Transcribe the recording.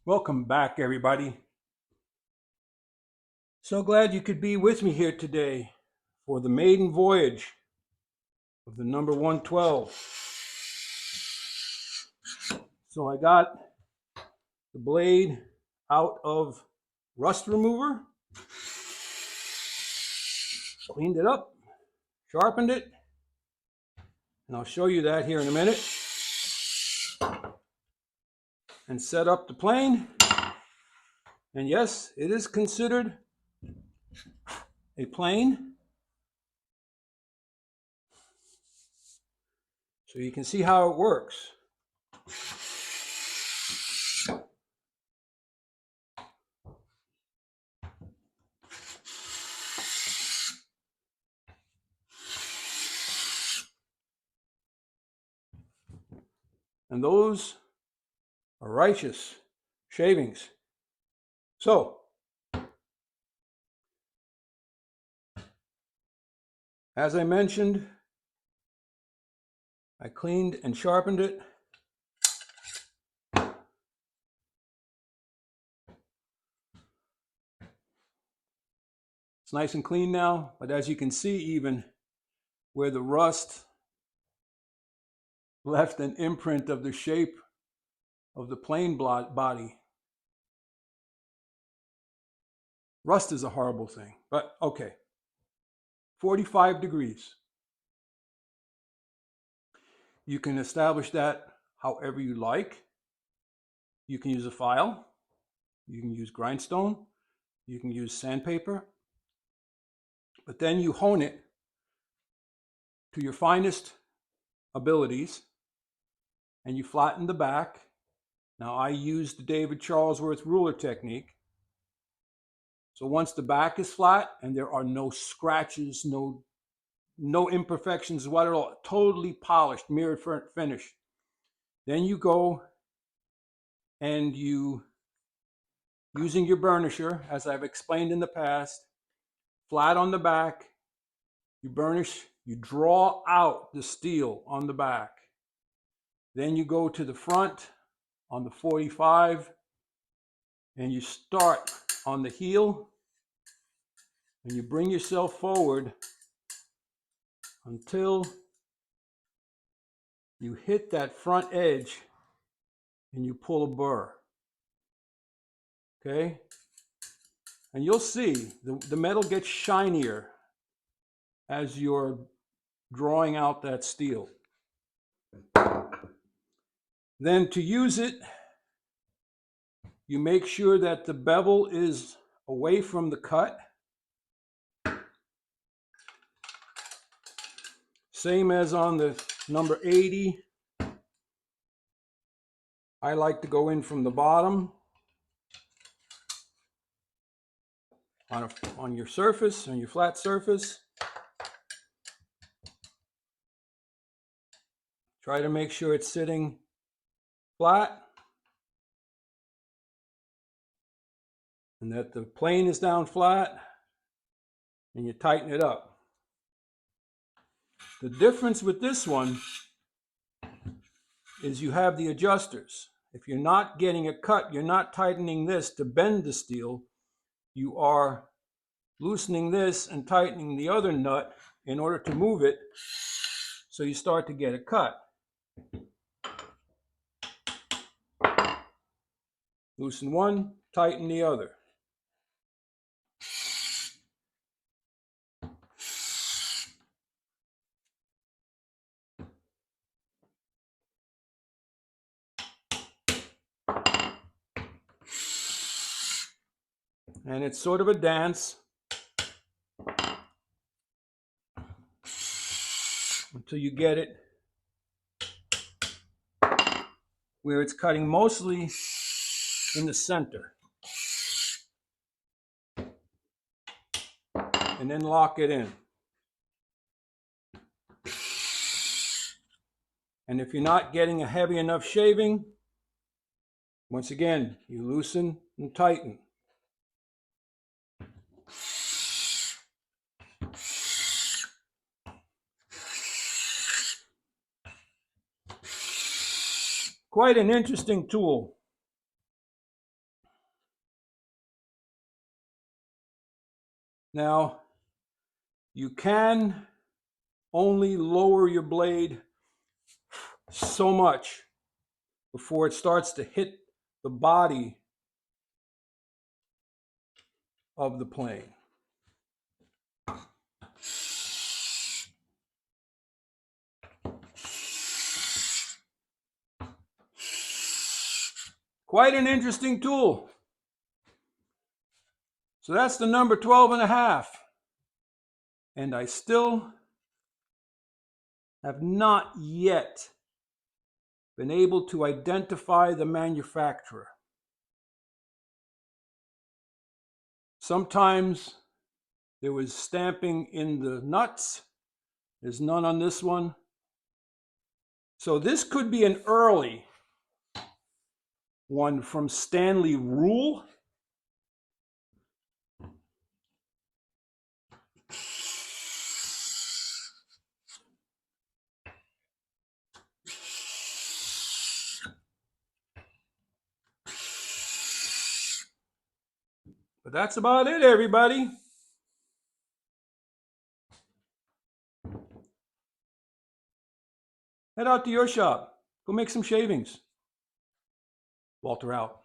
Welcome back, everybody. So glad you could be with me here today for the maiden voyage of the number 112. So I got the blade out of rust remover, cleaned it up, sharpened it, and I'll show you that here in a minute, and set up the plane. And yes, it is considered a plane. So you can see how it works. And those are righteous shavings. So, as I mentioned, I cleaned and sharpened it. It's nice and clean now, but as you can see, even where the rust left an imprint of the shape of the plane body. Rust is a horrible thing, but okay. 45 degrees. You can establish that however you like. You can use a file. You can use grindstone. You can use sandpaper. But then you hone it to your finest abilities and you flatten the back. Now I use the David Charlesworth ruler technique. So once the back is flat and there are no scratches, no imperfections, what at all, totally polished, mirrored finish, then you go and you, using your burnisher, as I've explained in the past, flat on the back, you burnish, you draw out the steel on the back. Then you go to the front on the 45 and you start on the heel and you bring yourself forward until you hit that front edge and you pull a burr. Okay? And you'll see the metal gets shinier as you're drawing out that steel. Then to use it, you make sure that the bevel is away from the cut. Same as on the number 80. I like to go in from the bottom on your surface, on your flat surface. Try to make sure it's sitting flat and that the plane is down flat, and you tighten it up. The difference with this one is you have the adjusters. If you're not getting a cut, you're not tightening this to bend the steel. You are loosening this and tightening the other nut in order to move it, so you start to get a cut. Loosen one, tighten the other. And it's sort of a dance until you get it where it's cutting mostly in the center. And then lock it in. And if you're not getting a heavy enough shaving, once again, you loosen and tighten. Quite an interesting tool. Now, you can only lower your blade so much before it starts to hit the body of the plane. Quite an interesting tool. So that's the number 12.5. And I still have not yet been able to identify the manufacturer. Sometimes there was stamping in the nuts. There's none on this one. So this could be an early one from Stanley Rule. But that's about it, everybody. Head out to your shop. Go make some shavings. Walter out.